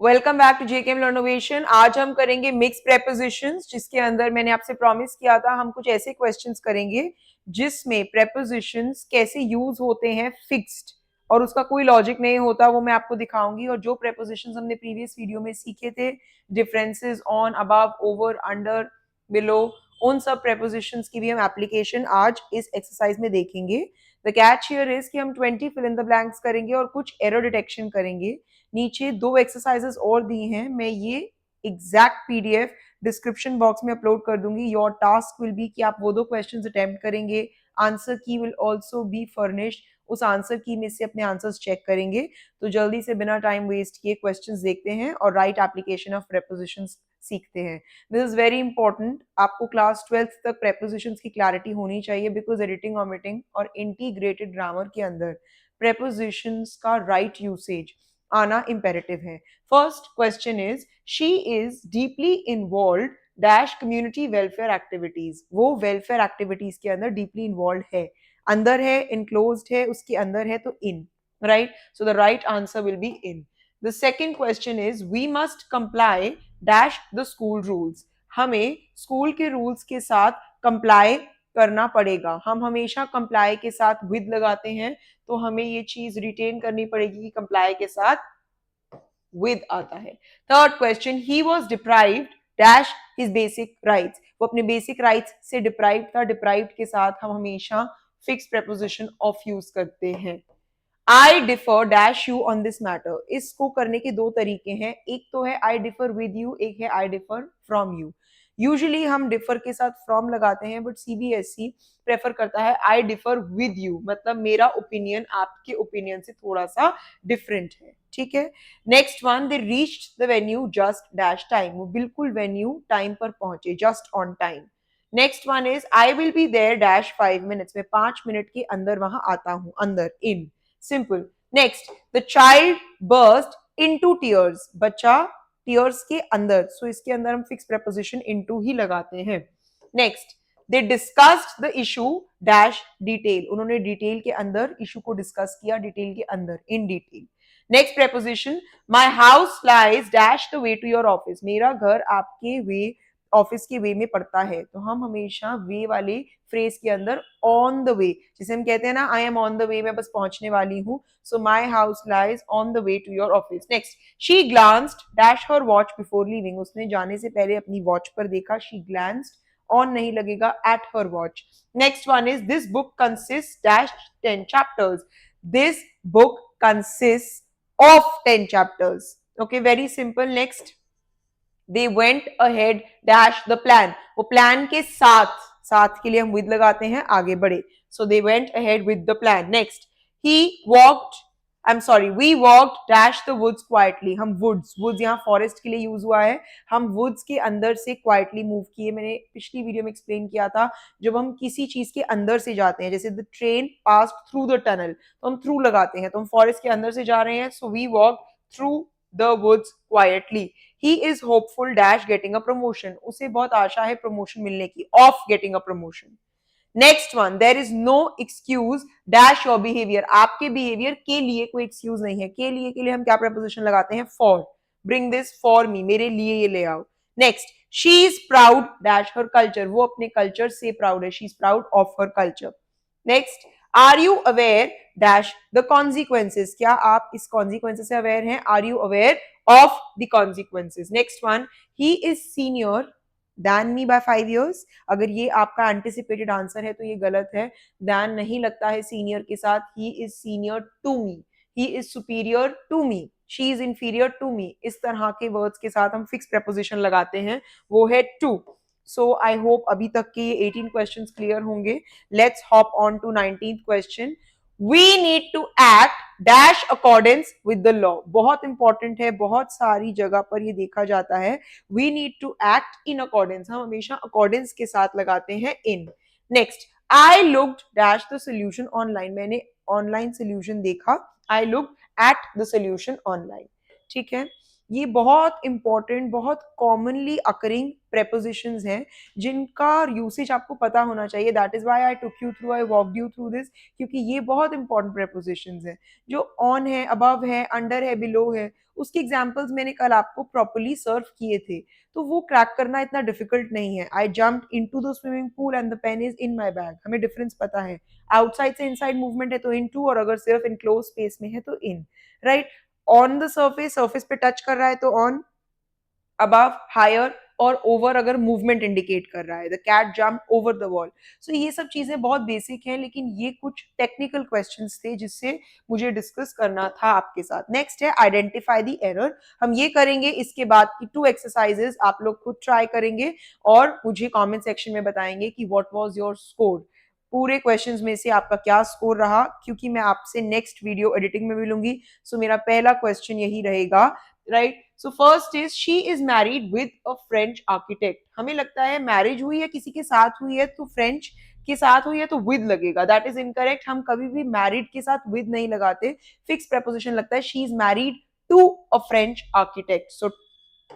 Welcome back to JKM Learnovation. आज हम करेंगे मिक्स प्रेपोजिशंस, जिसके अंदर मैंने आपसे प्रॉमिस किया था हम कुछ ऐसे क्वेश्चंस करेंगे जिसमें प्रेपोजिशंस कैसे यूज होते हैं फिक्स्ड और उसका कोई लॉजिक नहीं होता, वो मैं आपको दिखाऊंगी। और जो प्रेपोजिशंस हमने प्रीवियस वीडियो में सीखे थे, differences on, above, over, under, below, उन सब प्रेपोजिशंस की भी हम एप्लीकेशन आज इस एक्सरसाइज में देखेंगे। द कैच हियर इज कि हम 20 फिल इन द ब्लैंक्स करेंगे और कुछ एरर डिटेक्शन करेंगे। नीचे 2 एक्सरसाइजेस और दी हैं, मैं ये एग्जैक्ट पीडीएफ डिस्क्रिप्शन बॉक्स में अपलोड कर दूंगी। योर टास्क विल बी कि आप वो 2 क्वेश्चंस अटेम्प्ट करेंगे, आंसर की विल आल्सो बी फर्निश्ड, उस आंसर की में से अपने आंसर्स चेक करेंगे। तो जल्दी से बिना टाइम वेस्ट किए क्वेश्चंस देखते हैं और राइट एप्लीकेशन ऑफ प्रेपोजिशंस सीखते हैं। दिस इज वेरी इंपॉर्टेंट, आपको क्लास 12th तक प्रेपोजिशंस की क्लैरिटी होनी चाहिए, बिकॉज एडिटिंग, ओमिटिंग और इंटीग्रेटेड ग्रामर के अंदर प्रेपोजिशंस का राइट यूसेज आना इंपेरेटिव है। First question is, she is deeply involve dash community welfare activities. वो वेलफेयर एक्टिविटीज के अंदर डीपली इन्वॉल्व है, अंदर है, इनक्लोज्ड है, उसके अंदर है, तो in, right? So the right answer will be in. The second question is, we must comply dash the school rules. हमें स्कूल के रूल्स के साथ कंप्लाई करना पड़ेगा। हम हमेशा कंप्लाई के साथ विद लगाते हैं, तो हमें ये चीज रिटेन करनी पड़ेगी कि कंप्लाई के साथ विद आता है। Third question, he was deprived dash his basic rights. वो अपने बेसिक राइट्स से डिप्राइव्ड था, डिप्राइव्ड के साथ हम हमेशा फिक्स प्रेपोजिशन ऑफ यूज करते हैं। आई differ dash you on this matter. इसको करने के 2 तरीके हैं, एक तो है आई डिफर विद यू, एक है आई डिफर फ्रॉम यू। यूजुअली हम डिफर के साथ फ्रॉम लगाते हैं, बट सीबीएसई प्रेफर करता है आई डिफर विद यू, मतलब मेरा ओपिनियन आपके ओपिनियन से थोड़ा सा डिफरेंट है, ठीक है। Next one, they reached the venue just dash time. वो बिल्कुल वेन्यू टाइम पर पहुंचे, just on time. Next one is, I will be there dash 5 minutes. में 5 मिनट के अंदर वहां आता हूं, अंदर, in, simple. Next, the child burst into tears. बच्चा टीयर्स के अंदर, सो इसके अंदर हम फिक्स प्रेपोजिशन इनटू ही लगाते हैं। Next, they discussed the issue dash detail. उन्होंने डिटेल के अंदर इशू को डिस्कस किया, डिटेल के अंदर, in detail. Next preposition, my house lies dash the way to your office. मेरा घर आपके वे, ऑफिस के वे में पड़ता है, तो हम हमेशा वे वाले फ्रेज के अंदर ऑन द वे, जिसे हम कहते हैं ना, I am on the way, मैं बस पहुंचने वाली हूँ, so my house lies on the way to your office. Next, she glanced dash her watch before leaving. उसने जाने से पहले अपनी वॉच पर देखा, शी ग्लांस्ड, ऑन नहीं लगेगा, at her watch. Next one is, this book consist dash 10 chapters. This book consist of 10 chapters. Okay, very simple. Next, they went ahead dash the plan. वो प्लान के साथ, साथ के लिए हम विद लगाते हैं, आगे बढ़े, so they went ahead with the plan. Next, he walked, I am sorry, we walked dash the woods quietly. हम वुड्स, वुड्स यहाँ फॉरेस्ट के लिए यूज हुआ है, हम वुड्स के अंदर से क्वाइटली मूव किए। मैंने पिछली वीडियो में एक्सप्लेन किया था, जब हम किसी चीज के अंदर से जाते हैं, जैसे the train passed through the tunnel, तो हम थ्रू लगाते हैं, तो हम फॉरेस्ट के अंदर से जा रहे हैं, so we walk through the woods quietly. He is hopeful dash getting a promotion. उसे बहुत आशा है प्रमोशन मिलने की, of getting a promotion. Next one, there is no excuse dash your behaviour. आपके बिहेवियर के लिए कोई एक्सक्यूज नहीं है, के लिए हम क्या प्रपोजिशन लगाते हैं, for. Bring this for me, मेरे लिए ये ले आओ। Next, she is proud dash her culture. वो अपने कल्चर से प्राउड है, she is proud of her culture. Next, are you aware dash the consequences. क्या आप इस कॉन्सिक्वेंसेज से अवेयर हैं, are you aware of the consequences. Next one, he is senior than me by 5 years। अगर ये आपका anticipated answer है तो ये गलत है, दैन नहीं लगता है सीनियर के साथ, he is senior to me, he is superior to me, she is inferior to me. इस तरह के वर्ड्स के साथ हम फिक्स प्रेपोजिशन लगाते हैं, वो है टू। सो आई होप अभी तक के ये 18 क्वेश्चंस क्लियर होंगे। Let's hop on to 19th question. We need to act dash accordance with the law. बहुत इंपॉर्टेंट है, बहुत सारी जगह पर ये देखा जाता है, we need to act in accordance, हम हमेशा अकॉर्डेंस के साथ लगाते हैं in. Next, I looked dash the solution online. मैंने ऑनलाइन सोल्यूशन देखा, I look at the solution online, ठीक है। ये बहुत इंपॉर्टेंट, बहुत कॉमनली अकरिंग प्रेपोजिशंस हैं जिनका यूसेज आपको पता होना चाहिए. That is why I took you through, I walked you through this, क्योंकि ये बहुत इंपॉर्टेंट प्रेपोजिशंस हैं. जो ऑन है, अबव है, अंडर है, बिलो है, उसके एग्जाम्पल्स मैंने कल आपको प्रॉपरली सर्व किए थे. तो वो क्रैक करना इतना डिफिकल्ट नहीं है. I jump into the swimming pool and the pen is in my bag. हमें डिफरेंस पता है. आउटसाइड से इनसाइड मूवमेंट है तो इन टू, और अगर सिर्फ इनक्लोज स्पेस में है तो in. Right. On the surface, surface पे टच कर रहा है तो ऑन, अबव, हायर, और ओवर अगर मूवमेंट इंडिकेट कर रहा है. The cat jump over the wall. So ये सब चीजें बहुत बेसिक हैं, लेकिन ये कुछ टेक्निकल क्वेश्चंस थे जिससे मुझे डिस्कस करना था आपके साथ. नेक्स्ट है आइडेंटिफाई द एरर. हम ये करेंगे, इसके बाद की 2 एक्सरसाइजेस आप लोग खुद ट्राई करेंगे और मुझे कमेंट सेक्शन में बताएंगे कि व्हाट वाज योर स्कोर. पूरे क्वेश्चंस में से आपका क्या स्कोर रहा, क्योंकि मैं आपसे नेक्स्ट वीडियो एडिटिंग में मिलूंगी. सो मेरा पहला क्वेश्चन यही रहेगा. Right. So first is she is married with a French architect. हमें लगता है मैरिज हुई है किसी के साथ हुई है तो फ्रेंच के साथ हुई है तो विद लगेगा. That is incorrect. हम कभी भी मैरिड के साथ विद नहीं लगाते. फिक्स प्रेपोजिशन लगता है. She is married to a French architect. So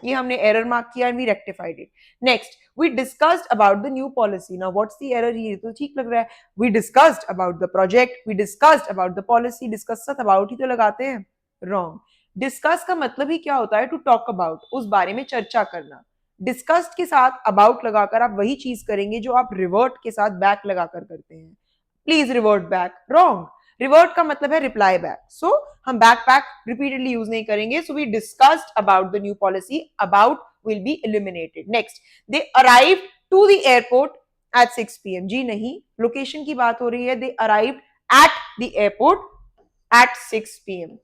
ये हमने एरर मार्क किया and we rectified it. Next, we discussed about the new policy. Now what's the error here? तो ठीक लग रहा है. We discussed about the project, we discussed about the policy. Discuss about ही तो लगाते हैं. रॉन्ग. डिस्कस का मतलब ही क्या होता है? टू टॉक अबाउट, उस बारे में चर्चा करना. डिस्कस्ड के साथ अबाउट लगाकर आप वही चीज करेंगे जो आप रिवर्ट के साथ बैक लगाकर करते हैं. Please revert back. Wrong. Revert का मतलब है रिप्लाई बैक. सो हम बैक पैक रिपीटेडली यूज नहीं करेंगे. So we discussed about the new policy. About will be eliminated. Next, they arrived to the airport at 6 PM. जी नहीं, लोकेशन की बात हो रही है. They arrived at the airport at 6 PM.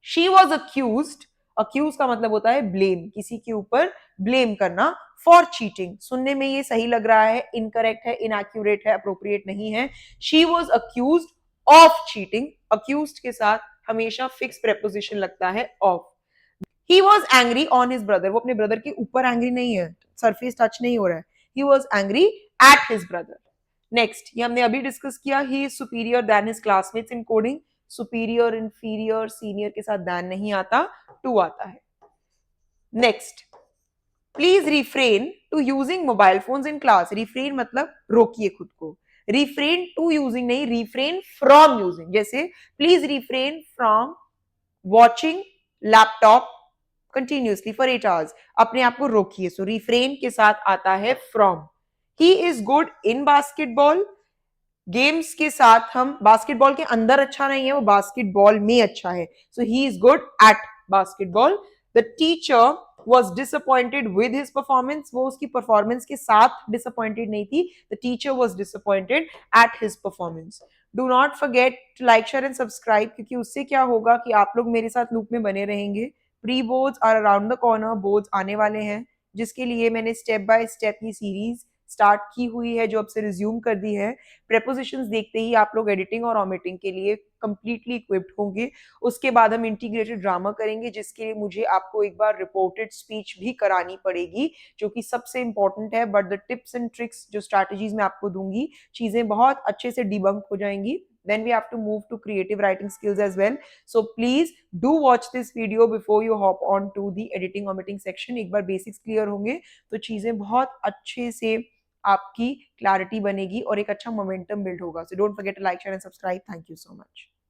She was accused. Accuse का मतलब होता है ब्लेम, किसी के ऊपर ब्लेम करना. For cheating. सुनने में ये सही लग रहा है, इनकरेक्ट है, इनएक्यूरेट है, अप्रोप्रिएट नहीं है. She was accused of cheating. Accused के साथ हमेशा फिक्स प्रेपोजिशन लगता है of. He was angry on his brother. वो अपने ब्रदर के ऊपर एंग्री नहीं है, सरफेस टच नहीं हो रहा है. He was angry at his brother. Next, ये हमने अभी डिस्कस किया. He is superior than his classmates in coding. Superior, inferior, senior के साथ दैन नहीं आता, टू आता है. Next, please refrain to using mobile phones in class. Refrain मतलब रोकिए खुद को. रिफ्रेन टू यूजिंग नहीं, रिफ्रेन फ्रॉम यूजिंग. जैसे please refrain from watching laptop continuously for 8 hours. अपने आप को रोकिए. सो रिफ्रेन के साथ आता है from. He is good in basketball. Games के साथ हम बास्केटबॉल के अंदर अच्छा नहीं है, वो बास्केटबॉल में अच्छा है. So he is good at basketball. The teacher was disappointed with his performance. वो उसकी परफॉर्मेंस के साथ डिसअपॉइंटेड नहीं थी. The teacher was disappointed at his performance. Do not forget to like, share and subscribe, क्योंकि उससे क्या होगा कि आप लोग मेरे साथ लूप में बने रहेंगे. Pre boards are around the corner. Boards आने वाले हैं, जिसके लिए मैंने स्टेप बाय स्टेप की सीरीज स्टार्ट की हुई है, जो अब से रिज्यूम कर दी है. प्रेपोजिशंस देखते ही आप लोग एडिटिंग और ओमिटिंग के लिए कंप्लीटली इक्विप्ड होंगे. उसके बाद हम इंटीग्रेटेड ड्रामा करेंगे, जिसके लिए मुझे आपको एक बार रिपोर्टेड स्पीच भी करानी पड़ेगी, जो कि सबसे इंपॉर्टेंट है. But the tips and tricks जो स्ट्रैटेजीज मैं आपको दूंगी, चीजें बहुत अच्छे से डिबंक हो जाएंगी. Then we have to move to creative writing skills as well. So please do watch this video before you hop on to the editing omitting section. एक बार basics clear होंगे तो चीजें बहुत अच्छे से आपकी क्लैरिटी बनेगी और एक अच्छा मोमेंटम बिल्ड होगा. So don't forget to like, share and subscribe. Thank you so much.